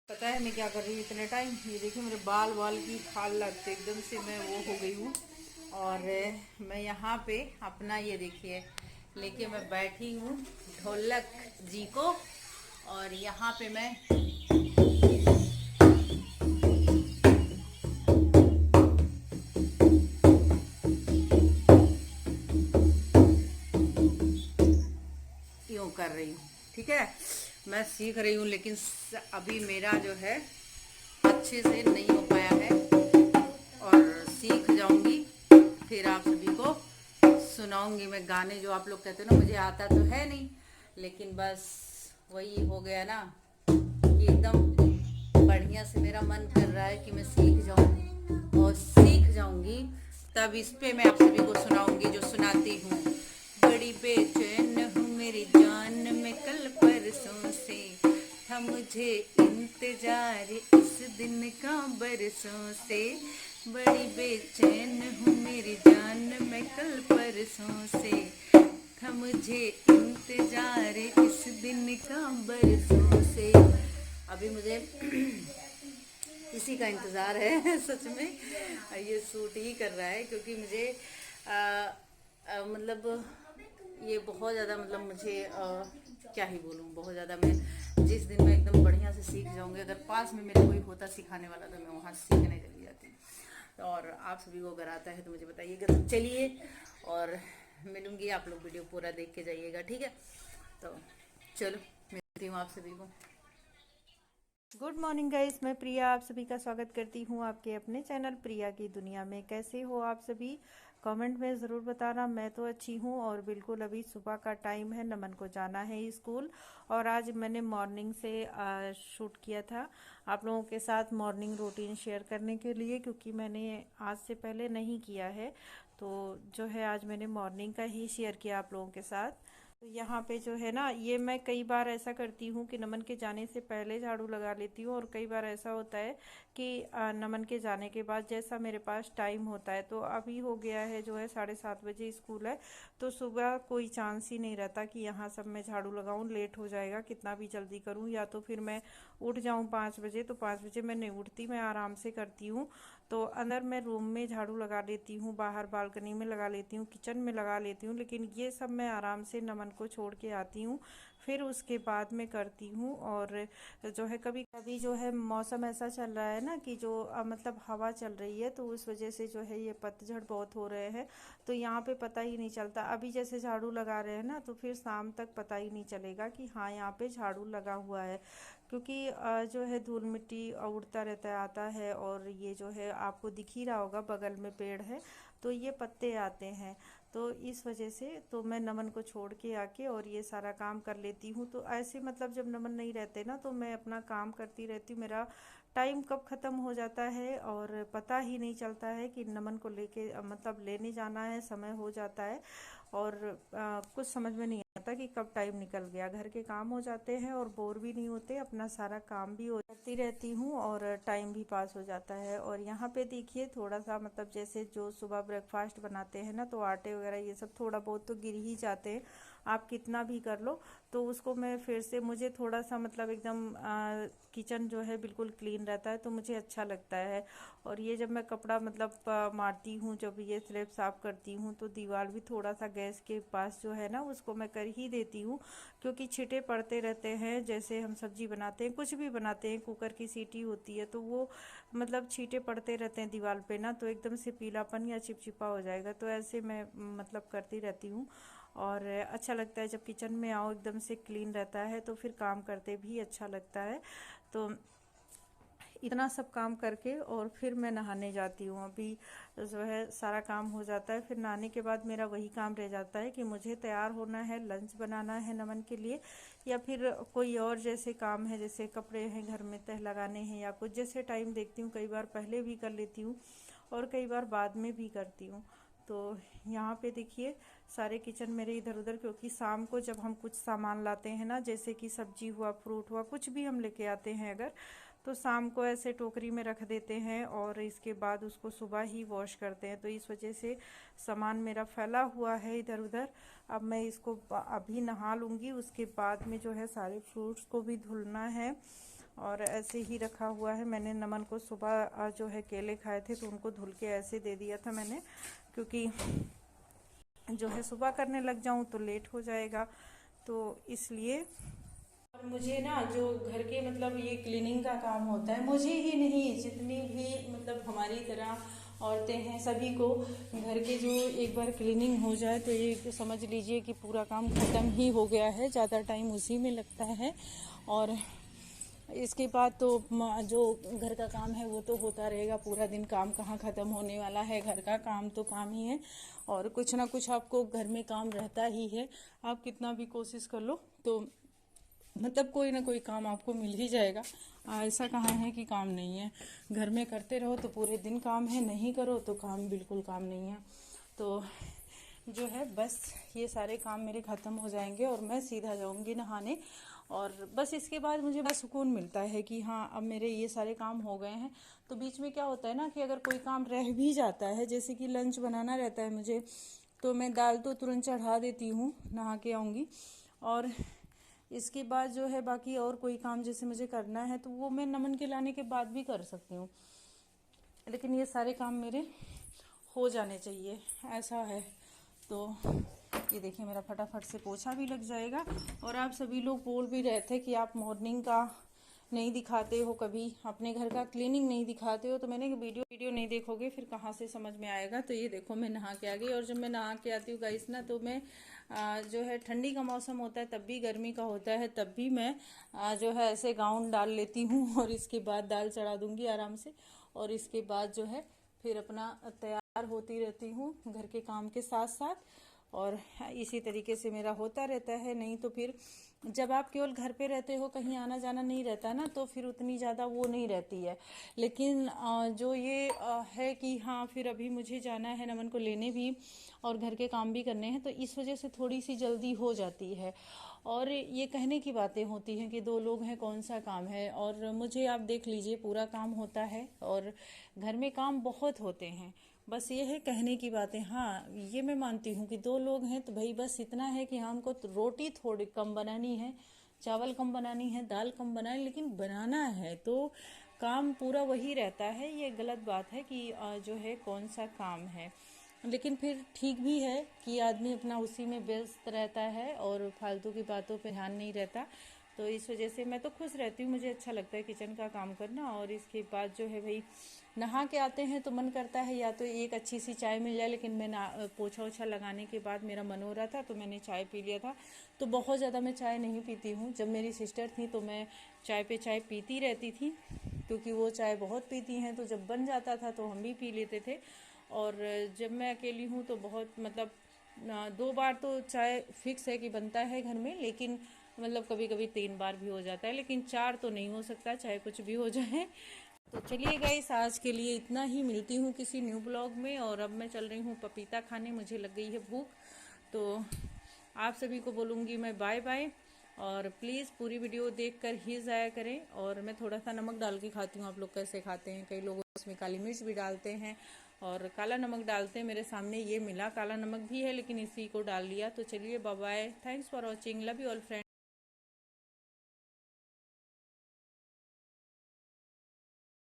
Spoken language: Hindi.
पता है मैं क्या कर रही हूँ इतने टाइम। ये देखिए मेरे बाल वाल की हालत एकदम से मैं वो हो गई हूँ। और मैं यहाँ पे अपना ये देखिए लेके मैं बैठी हूँ ढोलक जी को। और यहाँ पे मैं यूँ कर रही हूँ। ठीक है, मैं सीख रही हूँ लेकिन अभी मेरा जो है अच्छे से नहीं हो पाया है। और सीख जाऊंगी फिर आप सभी को सुनाऊंगी मैं गाने। जो आप लोग कहते हो ना मुझे आता तो है नहीं, लेकिन बस वही हो गया ना कि एकदम बढ़िया से मेरा मन कर रहा है कि मैं सीख जाऊं। और सीख जाऊंगी तब इस पे मैं आप सभी को सुनाऊंगी जो सुनाती हूँ। बड़ी बेचैन हूँ मेरी जान में कल परसों से था मुझे इंतजार इस दिन का बरसों से। बड़ी बेचैन हूँ मेरी जान में कल परसों से था मुझे इंतजार इस दिन का बरसों से। अभी मुझे इसी का इंतज़ार है सच में। ये सूट ही कर रहा है क्योंकि मुझे मतलब ये बहुत ज़्यादा मतलब मुझे क्या ही बोलूँ, बहुत ज़्यादा मैं जिस दिन मैं एकदम बढ़िया से सीख जाऊँगी, अगर पास में मेरे कोई होता सिखाने वाला तो मैं वहाँ सीखने चली जाती। और आप सभी को अगर आता है तो मुझे बताइएगा। तो चलिए और मिलूँगी, आप लोग वीडियो पूरा देख के जाइएगा, ठीक है। तो चलो मिलती हूँ आप सभी को। गुड मॉर्निंग गाइस, मैं प्रिया आप सभी का स्वागत करती हूँ आपके अपने चैनल प्रिया की दुनिया में। कैसे हो आप सभी, कमेंट में ज़रूर बताना। मैं तो अच्छी हूँ। और बिल्कुल अभी सुबह का टाइम है, नमन को जाना है स्कूल। और आज मैंने मॉर्निंग से शूट किया था आप लोगों के साथ मॉर्निंग रूटीन शेयर करने के लिए, क्योंकि मैंने आज से पहले नहीं किया है। तो जो है आज मैंने मॉर्निंग का ही शेयर किया आप लोगों के साथ। तो यहाँ पे जो है ना, ये मैं कई बार ऐसा करती हूँ कि नमन के जाने से पहले झाड़ू लगा लेती हूँ। और कई बार ऐसा होता है कि नमन के जाने के बाद जैसा मेरे पास टाइम होता है, तो अभी हो गया है जो है 7:30 बजे स्कूल है। तो सुबह कोई चांस ही नहीं रहता कि यहाँ सब मैं झाड़ू लगाऊँ, लेट हो जाएगा कितना भी जल्दी करूँ। या तो फिर मैं उठ जाऊँ 5 बजे, तो 5 बजे मैं नहीं उठती, मैं आराम से करती हूँ। तो अंदर मैं रूम में झाड़ू लगा लेती हूँ, बाहर बालकनी में लगा लेती हूँ, किचन में लगा लेती हूँ। लेकिन ये सब मैं आराम से नमन को छोड़ के आती हूँ, फिर उसके बाद में करती हूँ। और जो है कभी कभी जो है मौसम ऐसा चल रहा है ना कि जो मतलब हवा चल रही है, तो उस वजह से जो है ये पतझड़ बहुत हो रहे हैं। तो यहाँ पे पता ही नहीं चलता, अभी जैसे झाड़ू लगा रहे हैं ना, तो फिर शाम तक पता ही नहीं चलेगा कि हाँ यहाँ पे झाड़ू लगा हुआ है। क्योंकि जो है धूल मिट्टी उड़ता रहता है, आता है। और ये जो है आपको दिख ही रहा होगा, बगल में पेड़ है तो ये पत्ते आते हैं। तो इस वजह से तो मैं नमन को छोड़ के आके और ये सारा काम कर लेती हूँ। तो ऐसे मतलब जब नमन नहीं रहते ना, तो मैं अपना काम करती रहती हूँ। मेरा टाइम कब ख़त्म हो जाता है और पता ही नहीं चलता है कि नमन को लेके मतलब लेने जाना है, समय हो जाता है। और कुछ समझ में नहीं आता कि कब टाइम निकल गया। घर के काम हो जाते हैं और बोर भी नहीं होते, अपना सारा काम भी हो करती रहती हूँ और टाइम भी पास हो जाता है। और यहाँ पे देखिए थोड़ा सा मतलब जैसे जो सुबह ब्रेकफास्ट बनाते हैं ना, तो आटे वगैरह ये सब थोड़ा बहुत तो गिर ही जाते हैं, आप कितना भी कर लो। तो उसको मैं फिर से, मुझे थोड़ा सा मतलब एकदम किचन जो है बिल्कुल क्लीन रहता है तो मुझे अच्छा लगता है। और ये जब मैं कपड़ा मतलब मारती हूँ, जब ये स्लैब साफ करती हूँ, तो दीवार भी थोड़ा सा गैस के पास जो है ना उसको मैं कर ही देती हूँ। क्योंकि छींटे पड़ते रहते हैं, जैसे हम सब्जी बनाते हैं, कुछ भी बनाते हैं, कुकर की सीटी होती है तो वो मतलब छींटे पड़ते रहते हैं दीवार पे ना, तो एकदम से पीलापन या चिपचिपा हो जाएगा। तो ऐसे मैं मतलब करती रहती हूँ। और अच्छा लगता है जब किचन में आओ एकदम से क्लीन रहता है, तो फिर काम करते भी अच्छा लगता है। तो इतना सब काम करके और फिर मैं नहाने जाती हूँ। अभी जो है सारा काम हो जाता है, फिर नहाने के बाद मेरा वही काम रह जाता है कि मुझे तैयार होना है, लंच बनाना है नमन के लिए, या फिर कोई और जैसे काम है, जैसे कपड़े हैं घर में तह लगाने हैं या कुछ। जैसे टाइम देखती हूँ, कई बार पहले भी कर लेती हूँ और कई बार बाद में भी करती हूँ। तो यहाँ पे देखिए सारे किचन मेरे इधर उधर, क्योंकि शाम को जब हम कुछ सामान लाते हैं ना, जैसे कि सब्जी हुआ, फ्रूट हुआ, कुछ भी हम लेके आते हैं अगर, तो शाम को ऐसे टोकरी में रख देते हैं और इसके बाद उसको सुबह ही वॉश करते हैं। तो इस वजह से सामान मेरा फैला हुआ है इधर उधर। अब मैं इसको अभी नहा लूँगी, उसके बाद में जो है सारे फ्रूट्स को भी धुलना है। और ऐसे ही रखा हुआ है। मैंने नमन को सुबह जो है केले खाए थे तो उनको धुल के ऐसे दे दिया था मैंने, क्योंकि जो है सुबह करने लग जाऊं तो लेट हो जाएगा, तो इसलिए। और मुझे ना जो घर के मतलब ये क्लीनिंग का काम होता है, मुझे ही नहीं जितनी भी मतलब हमारी तरह औरतें हैं सभी को, घर के जो एक बार क्लीनिंग हो जाए तो ये तो समझ लीजिए कि पूरा काम ख़त्म ही हो गया है। ज़्यादा टाइम उसी में लगता है और इसके बाद तो जो घर का काम है वो तो होता रहेगा। पूरा दिन काम कहाँ ख़त्म होने वाला है, घर का काम तो काम ही है और कुछ ना कुछ आपको घर में काम रहता ही है। आप कितना भी कोशिश कर लो तो मतलब कोई ना कोई काम आपको मिल ही जाएगा। ऐसा कहाँ है कि काम नहीं है, घर में करते रहो तो पूरे दिन काम है, नहीं करो तो काम बिल्कुल काम नहीं है। तो जो है बस ये सारे काम मेरे ख़त्म हो जाएंगे और मैं सीधा जाऊंगी नहाने, और बस इसके बाद मुझे बस सुकून मिलता है कि हाँ अब मेरे ये सारे काम हो गए हैं। तो बीच में क्या होता है ना कि अगर कोई काम रह भी जाता है, जैसे कि लंच बनाना रहता है मुझे, तो मैं दाल तो तुरंत चढ़ा देती हूँ, नहा के आऊँगी, और इसके बाद जो है बाकी और कोई काम जैसे मुझे करना है तो वो मैं नमन के लाने के बाद भी कर सकती हूँ, लेकिन ये सारे काम मेरे हो जाने चाहिए, ऐसा है। तो ये देखिए मेरा फटाफट से पोछा भी लग जाएगा। और आप सभी लोग बोल भी रहे थे कि आप मॉर्निंग का नहीं दिखाते हो, कभी अपने घर का क्लीनिंग नहीं दिखाते हो, तो मैंने वीडियो नहीं देखोगे फिर कहाँ से समझ में आएगा। तो ये देखो मैं नहा के आ गई, और जब मैं नहा के आती हूँ गाइस ना, तो मैं जो है ठंडी का मौसम होता है तब भी, गर्मी का होता है तब भी, मैं जो है ऐसे गाउन डाल लेती हूँ और इसके बाद दाल चढ़ा दूंगी आराम से, और इसके बाद जो है फिर अपना तैयार होती रहती हूँ घर के काम के साथ साथ, और इसी तरीके से मेरा होता रहता है। नहीं तो फिर जब आप केवल घर पे रहते हो, कहीं आना जाना नहीं रहता ना, तो फिर उतनी ज़्यादा वो नहीं रहती है। लेकिन जो ये है कि हाँ फिर अभी मुझे जाना है नमन को लेने भी और घर के काम भी करने हैं, तो इस वजह से थोड़ी सी जल्दी हो जाती है। और ये कहने की बातें होती हैं कि 2 लोग हैं कौन सा काम है, और मुझे आप देख लीजिए पूरा काम होता है और घर में काम बहुत होते हैं। बस ये है कहने की बातें। हाँ ये मैं मानती हूँ कि 2 लोग हैं तो भाई बस इतना है कि हमको तो रोटी थोड़ी कम बनानी है, चावल कम बनानी है, दाल कम बनानी, लेकिन बनाना है तो काम पूरा वही रहता है। ये गलत बात है कि जो है कौन सा काम है, लेकिन फिर ठीक भी है कि आदमी अपना उसी में व्यस्त रहता है और फालतू की बातों पे ध्यान नहीं रहता। तो इस वजह से मैं तो खुश रहती हूँ, मुझे अच्छा लगता है किचन का काम करना। और इसके बाद जो है भाई नहा के आते हैं तो मन करता है या तो एक अच्छी सी चाय मिल जाए, लेकिन मैं पोछा ओछा लगाने के बाद मेरा मन हो रहा था तो मैंने चाय पी लिया था। तो बहुत ज़्यादा मैं चाय नहीं पीती हूँ। जब मेरी सिस्टर थी तो मैं चाय पे चाय पीती रहती थी, क्योंकि वो चाय बहुत पीती हैं, तो जब बन जाता था तो हम भी पी लेते थे। और जब मैं अकेली हूँ तो बहुत मतलब 2 बार तो चाय फिक्स है कि बनता है घर में, लेकिन मतलब कभी कभी 3 बार भी हो जाता है, लेकिन 4 तो नहीं हो सकता, चाहे कुछ भी हो जाए। तो चलिए गाइस आज के लिए इतना ही, मिलती हूँ किसी न्यू ब्लॉग में। और अब मैं चल रही हूँ पपीता खाने, मुझे लग गई है भूख। तो आप सभी को बोलूँगी मैं बाय बाय, और प्लीज़ पूरी वीडियो देखकर ही जाया करें। और मैं थोड़ा सा नमक डाल के खाती हूँ, आप लोग कैसे खाते हैं? कई लोग उसमें काली मिर्च भी डालते हैं और काला नमक डालते हैं। मेरे सामने ये मिला, काला नमक भी है लेकिन इसी को डाल लिया। तो चलिए bye bye, thanks for watching, love you all friend.